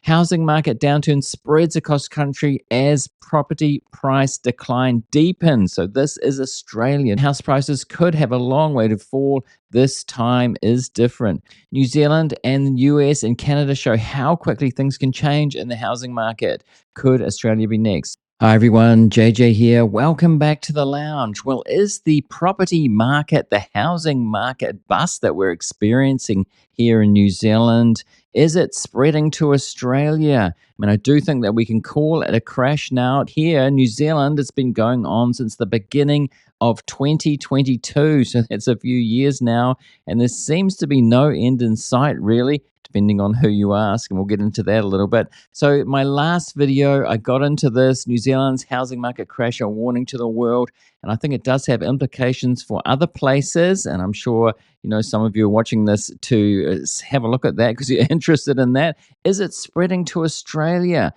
Housing market downturn spreads across country as property price decline deepens. So this is Australian. House prices could have a long way to fall. This time is different. New Zealand and the US and Canada show how quickly things can change in the housing market. Could Australia be next? Hi everyone, JJ here. Welcome back to the lounge. Well, is the property market, the housing market bust that we're experiencing here in New Zealand, is it spreading to Australia? I mean, I do think that we can call it a crash now. Here in New Zealand, it's been going on since the beginning of 2022. So that's a few years now. And there seems to be no end in sight, really, depending on who you ask, and we'll get into that a little bit. So my last video, I got into this, New Zealand's housing market crash, a warning to the world, and I think it does have implications for other places, and I'm sure, some of you are watching this to have a look at that because you're interested in that. Is it spreading to Australia?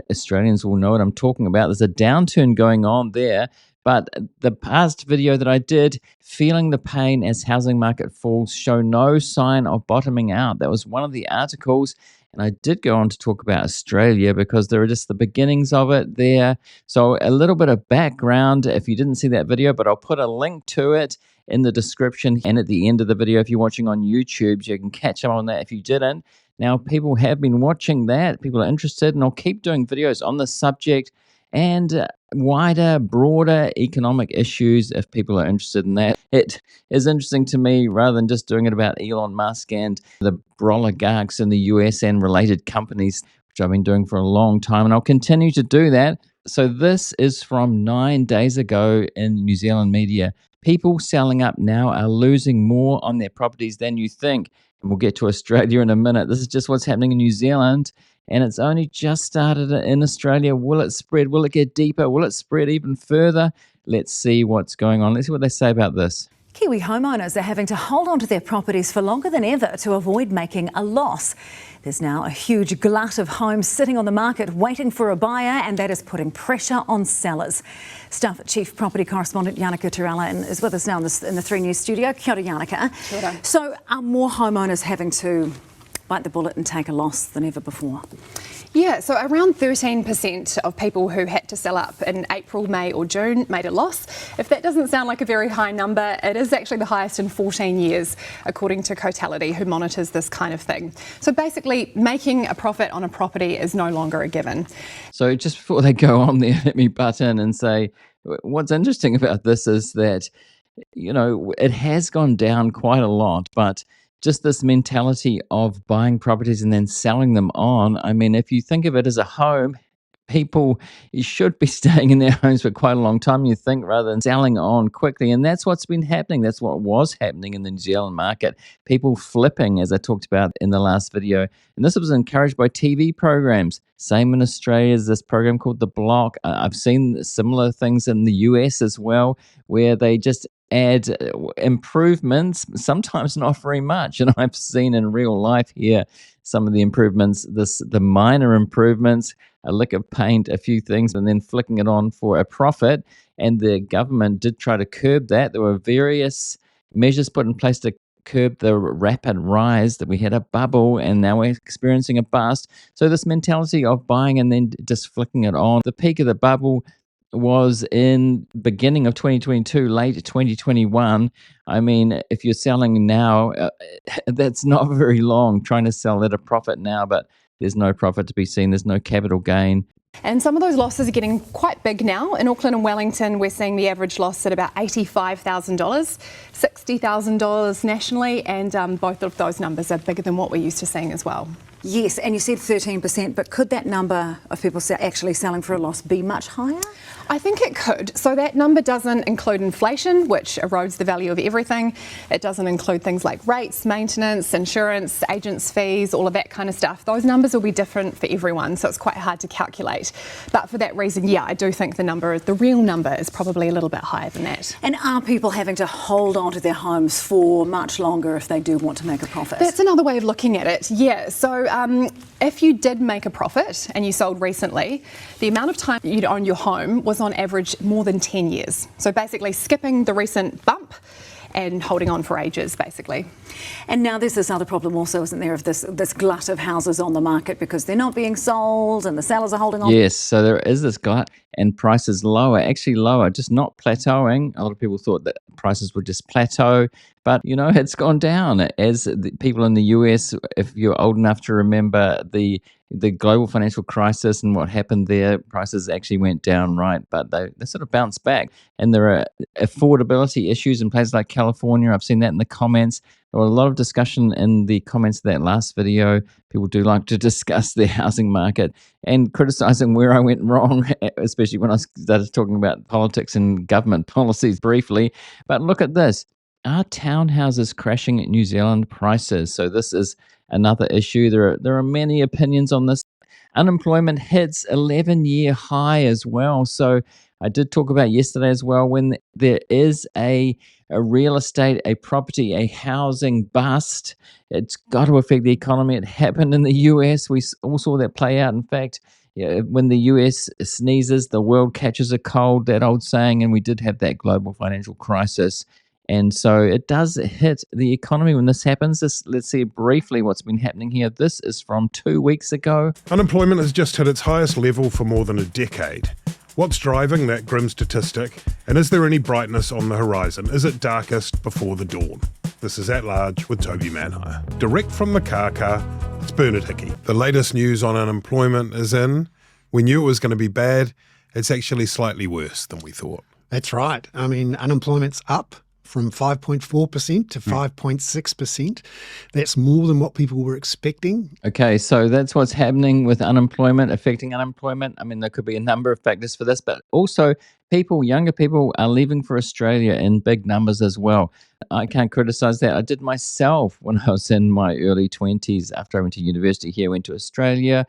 Australians will know what I'm talking about. There's a downturn going on there. But the past video that I did, feeling the pain as housing market falls, show no sign of bottoming out. That was one of the articles. And I did go on to talk about Australia because there are just the beginnings of it there. So a little bit of background if you didn't see that video, but I'll put a link to it in the description and at the end of the video. If you're watching on YouTube, you can catch up on that if you didn't. Now, people have been watching that. People are interested, and I'll keep doing videos on this subject and wider, broader economic issues if people are interested in that. It is interesting to me, rather than just doing it about Elon Musk and the oligarchs in the US and related companies, which I've been doing for a long time, and I'll continue to do that. So this is from 9 days ago in New Zealand media. People selling up now are losing more on their properties than you think. And we'll get to Australia in a minute. This is just what's happening in New Zealand. And it's only just started in Australia. Will it spread? Will it get deeper? Will it spread even further? Let's see what's going on. Let's see what they say about this. Kiwi homeowners are having to hold on to their properties for longer than ever to avoid making a loss. There's now a huge glut of homes sitting on the market waiting for a buyer, and that is putting pressure on sellers. Staff Chief Property Correspondent Jannika Turella is with us now in the 3 News studio. Kia ora, Jannika. Kia ora. So are more homeowners having to bite the bullet and take a loss than ever before? Yeah, so around 13% of people who had to sell up in April, May or June made a loss. If that doesn't sound like a very high number, it is actually the highest in 14 years, according to Cotality, who monitors this kind of thing. So basically, making a profit on a property is no longer a given. So just before they go on there, let me butt in and say, what's interesting about this is that, it has gone down quite a lot, but just this mentality of buying properties and then selling them on. I mean, if you think of it as a home, people should be staying in their homes for quite a long time, you think, rather than selling on quickly. And that's what's been happening. That's what was happening in the New Zealand market. People flipping, as I talked about in the last video. And this was encouraged by TV programs. Same in Australia, there's this program called The Block. I've seen similar things in the US as well, where they just add improvements, sometimes not very much. And I've seen in real life here some of the improvements, the minor improvements, a lick of paint, a few things, and then flicking it on for a profit. And the government did try to curb that. There were various measures put in place to curb the rapid rise that we had a bubble and now we're experiencing a bust. So this mentality of buying and then just flicking it on. The peak of the bubble was in beginning of 2022, late 2021. I mean, if you're selling now, that's not very long trying to sell at a profit now, but there's no profit to be seen. There's no capital gain. And some of those losses are getting quite big now. In Auckland and Wellington, we're seeing the average loss at about $85,000, $60,000 nationally, and both of those numbers are bigger than what we're used to seeing as well. Yes, and you said 13%, but could that number of people actually selling for a loss be much higher? I think it could. So that number doesn't include inflation, which erodes the value of everything. It doesn't include things like rates, maintenance, insurance, agents' fees, all of that kind of stuff. Those numbers will be different for everyone, so it's quite hard to calculate. But for that reason, yeah, I do think the real number is probably a little bit higher than that. And are people having to hold on to their homes for much longer if they do want to make a profit? That's another way of looking at it, yeah. So if you did make a profit and you sold recently, the amount of time you'd own your home was on average more than 10 years. So basically skipping the recent bump and holding on for ages, basically. And now there's this other problem also, isn't there, of this glut of houses on the market because they're not being sold and the sellers are holding on. Yes, so there is this glut and prices actually lower, just not plateauing. A lot of people thought that prices would just plateau, but it's gone down as the people in the US, if you're old enough to remember the global financial crisis and what happened there, prices actually went down, right? But they sort of bounced back. And there are affordability issues in places like California. I've seen that in the comments. There was a lot of discussion in the comments of that last video. People do like to discuss their housing market and criticizing where I went wrong, especially when I started talking about politics and government policies briefly. But look at this. Are townhouses crashing New Zealand prices? So this is another issue. There are many opinions on this. Unemployment hits 11-year high as well. So I did talk about yesterday as well, when there is a real estate, a property, a housing bust, it's got to affect the economy. It happened in the US. We all saw that play out. In fact, when the US sneezes, the world catches a cold, that old saying, and we did have that global financial crisis. And so it does hit the economy when this happens. Let's see briefly what's been happening here. This is from 2 weeks ago. Unemployment has just hit its highest level for more than a decade. What's driving that grim statistic? And is there any brightness on the horizon? Is it darkest before the dawn? This is At Large with Toby Manhire. Direct from the car, it's Bernard Hickey. The latest news on unemployment is in. We knew it was going to be bad. It's actually slightly worse than we thought. That's right. I mean, unemployment's up from 5.4% to 5.6%. That's more than what people were expecting. Okay, so that's what's happening with unemployment, affecting unemployment. I mean, there could be a number of factors for this, but also younger people are leaving for Australia in big numbers as well. I can't criticize that. I did myself when I was in my early 20s. After I went to university here, went to Australia.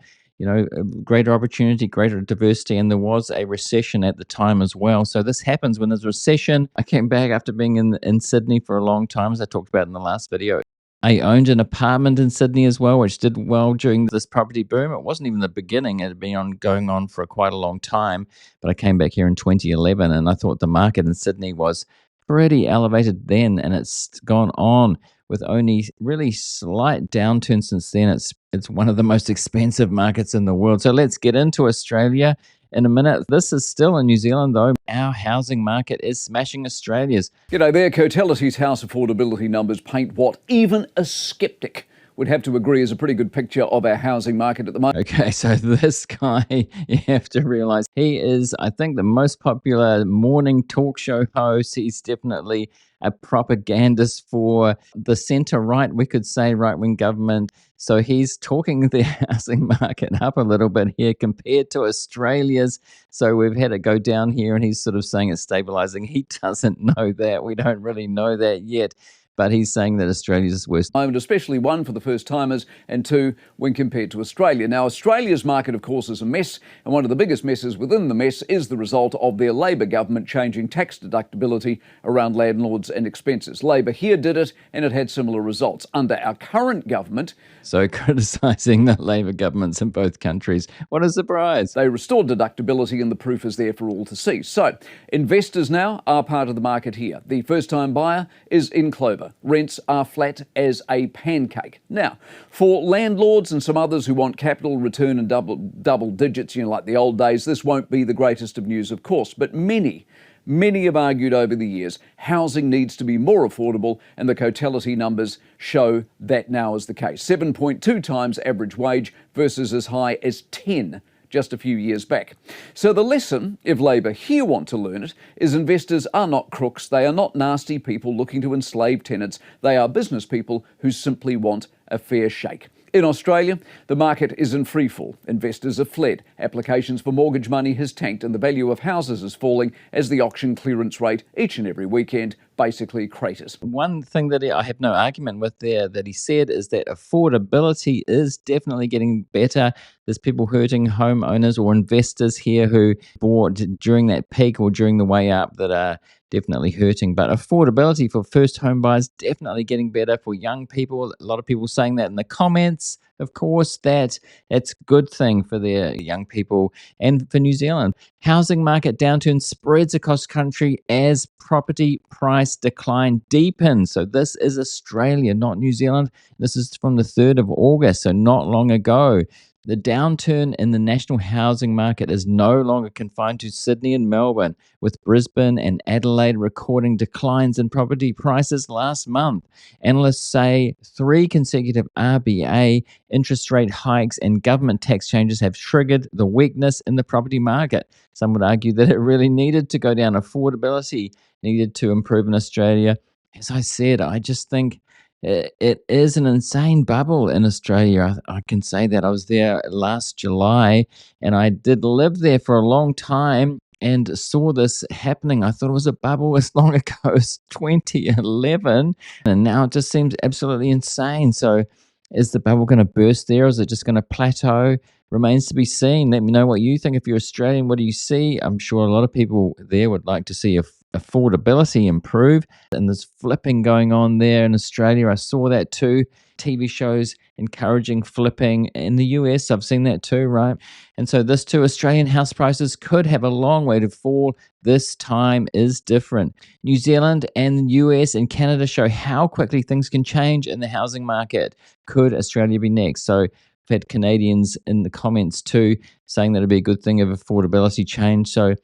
Greater opportunity, greater diversity, and there was a recession at the time as well. So this happens when there's a recession. I came back after being in Sydney for a long time, as I talked about in the last video. I owned an apartment in Sydney as well, which did well during this property boom. It wasn't even the beginning. It had been going on for quite a long time, but I came back here in 2011, and I thought the market in Sydney was pretty elevated then, and it's gone on with only really slight downturn since then. It's one of the most expensive markets in the world. So let's get into Australia in a minute. This is still in New Zealand, though. Our housing market is smashing Australia's. G'day there. Cotality's house affordability numbers paint what even a skeptic would have to agree is a pretty good picture of our housing market at the moment. Okay, so this guy, you have to realize, he is, I think, the most popular morning talk show host. He's definitely a propagandist for the centre-right, we could say, right-wing government. So he's talking the housing market up a little bit here compared to Australia's. So we've had it go down here, and he's sort of saying it's stabilising. He doesn't know that. We don't really know that yet. But he's saying that Australia's is worse. And especially one for the first timers, and two when compared to Australia. Now, Australia's market, of course, is a mess, and one of the biggest messes within the mess is the result of their Labor government changing tax deductibility around landlords and expenses. Labor here did it, and it had similar results. Under our current government, so criticising the Labor governments in both countries. What a surprise. They restored deductibility, and the proof is there for all to see. So, investors now are part of the market here. The first-time buyer is in clover. Rents are flat as a pancake. Now, for landlords and some others who want capital return in double digits, like the old days, this won't be the greatest of news, of course. But many have argued over the years housing needs to be more affordable, and the Cotality numbers show that now is the case. 7.2 times average wage versus as high as 10 just a few years back. So the lesson, if Labor here want to learn it, is investors are not crooks. They are not nasty people looking to enslave tenants. They are business people who simply want a fair shake. In Australia, the market is in freefall. Investors have fled. Applications for mortgage money has tanked, and the value of houses is falling as the auction clearance rate each and every weekend basically craters. One thing that I have no argument with there that he said is that affordability is definitely getting better. There's people hurting homeowners or investors here who bought during that peak or during the way up that are definitely hurting. But affordability for first home buyers definitely getting better for young people. A lot of people saying that in the comments. of course, that it's a good thing for their young people and for New Zealand. Housing market downturn spreads across country as property price decline deepens. So this is Australia, not New Zealand. This is from the 3rd of August, so not long ago. The downturn in the national housing market is no longer confined to Sydney and Melbourne, with Brisbane and Adelaide recording declines in property prices last month. Analysts say 3 consecutive RBA interest rate hikes and government tax changes have triggered the weakness in the property market. Some would argue that it really needed to go down. Affordability needed to improve in Australia. As I said, I just think it is an insane bubble in Australia. I can say that. I was there last July and I did live there for a long time and saw this happening. I thought it was a bubble as long ago as 2011, and now it just seems absolutely insane. So, is the bubble going to burst there? Or is it just going to plateau? Remains to be seen. Let me know what you think. If you're Australian, what do you see? I'm sure a lot of people there would like to see affordability improve. And there's flipping going on there in Australia. I saw that too. TV shows encouraging flipping in the US. I've seen that too, right? And so this too, Australian house prices could have a long way to fall. This time is different. New Zealand and US and Canada show how quickly things can change in the housing market. Could Australia be next? So I've had Canadians in the comments too saying that it'd be a good thing if affordability changed. So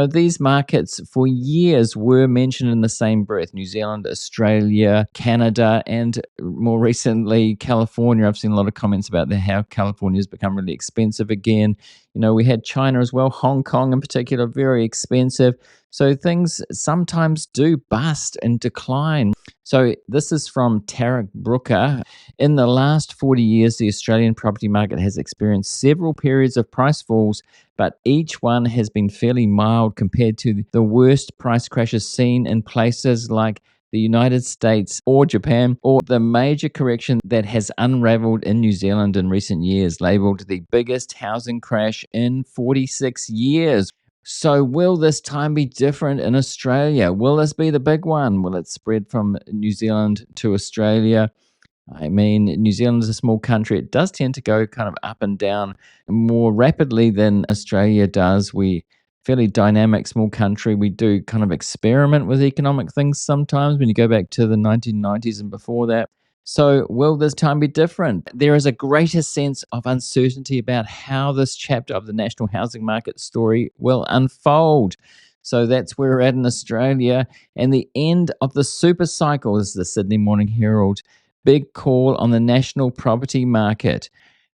these markets for years were mentioned in the same breath. New Zealand, Australia, Canada, and more recently, California. I've seen a lot of comments about how California has become really expensive again. We had China as well, Hong Kong in particular, very expensive. So things sometimes do bust and decline. So this is from Tarek Brooker. In the last 40 years, the Australian property market has experienced several periods of price falls, but each one has been fairly mild compared to the worst price crashes seen in places like the United States or Japan, or the major correction that has unraveled in New Zealand in recent years, labelled the biggest housing crash in 46 years. So will this time be different in Australia? Will this be the big one? Will it spread from New Zealand to Australia? I mean, New Zealand is a small country. It does tend to go kind of up and down more rapidly than Australia does. We fairly dynamic small country. We do kind of experiment with economic things sometimes when you go back to the 1990s and before that. So will this time be different? There is a greater sense of uncertainty about how this chapter of the national housing market story will unfold. So that's where we're at in Australia. And the end of the super cycle, this is the Sydney Morning Herald. Big call on the national property market.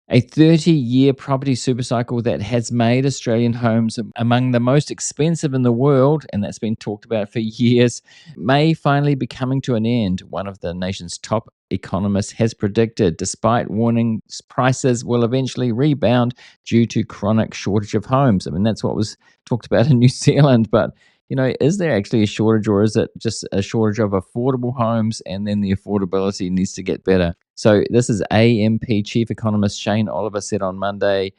A 30-year property supercycle that has made Australian homes among the most expensive in the world, and that's been talked about for years, may finally be coming to an end. One of the nation's top economists has predicted, despite warning prices will eventually rebound due to chronic shortage of homes. I mean, that's what was talked about in New Zealand, but is there actually a shortage, or is it just a shortage of affordable homes and then the affordability needs to get better? So this is AMP Chief Economist Shane Oliver said on Monday,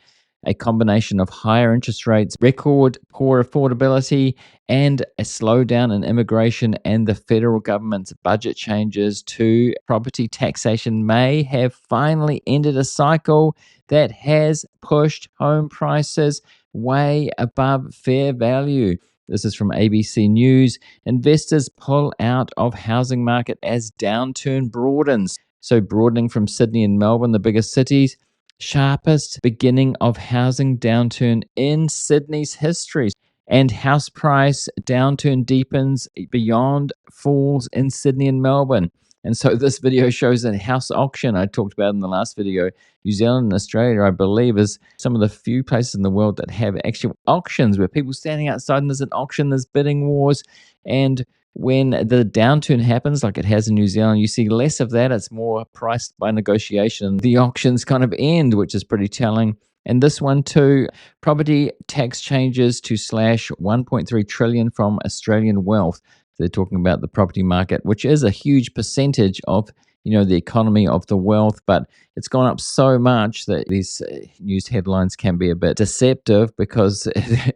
a combination of higher interest rates, record poor affordability, and a slowdown in immigration and the federal government's budget changes to property taxation may have finally ended a cycle that has pushed home prices way above fair value. This is from ABC News. Investors pull out of housing market as downturn broadens. So broadening from Sydney and Melbourne, the biggest cities, sharpest beginning of housing downturn in Sydney's history. And house price downturn deepens beyond falls in Sydney and Melbourne. And so this video shows a house auction I talked about in the last video. New Zealand and Australia, I believe, is some of the few places in the world that have actual auctions where people standing outside and there's an auction, there's bidding wars. And when the downturn happens, like it has in New Zealand, you see less of that. It's more priced by negotiation. The auctions kind of end, which is pretty telling. And this one too, property tax changes to slash 1.3 trillion from Australian wealth. They're talking about the property market, which is a huge percentage of the economy of the wealth, but it's gone up so much that these news headlines can be a bit deceptive because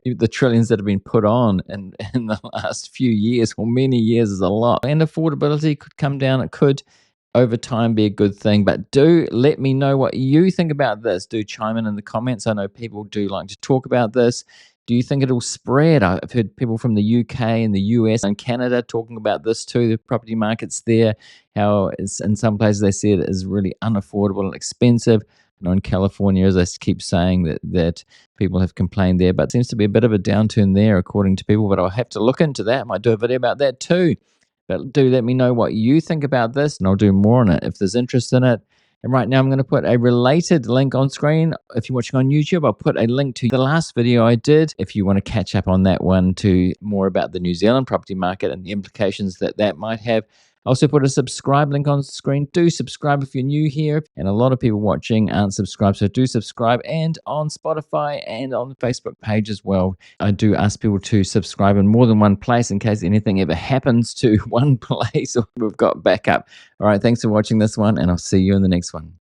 the trillions that have been put on in the last few years or many years is a lot. And affordability could come down. It could over time be a good thing. But do let me know what you think about this. Do chime in the comments. I know people do like to talk about this. Do you think it'll spread? I've heard people from the UK and the US and Canada talking about this too, the property markets there, how it's, in some places they see it is really unaffordable and expensive. I know in California, as I keep saying, that people have complained there, but it seems to be a bit of a downturn there according to people. But I'll have to look into that. I might do a video about that too. But do let me know what you think about this, and I'll do more on it if there's interest in it. And right now, I'm going to put a related link on screen. If you're watching on YouTube, I'll put a link to the last video I did if you want to catch up on that one to more about the New Zealand property market and the implications that that might have. I also put a subscribe link on screen. Do subscribe if you're new here. And a lot of people watching aren't subscribed, so do subscribe. And on Spotify and on the Facebook page as well. I do ask people to subscribe in more than one place in case anything ever happens to one place or we've got backup. All right, thanks for watching this one, and I'll see you in the next one.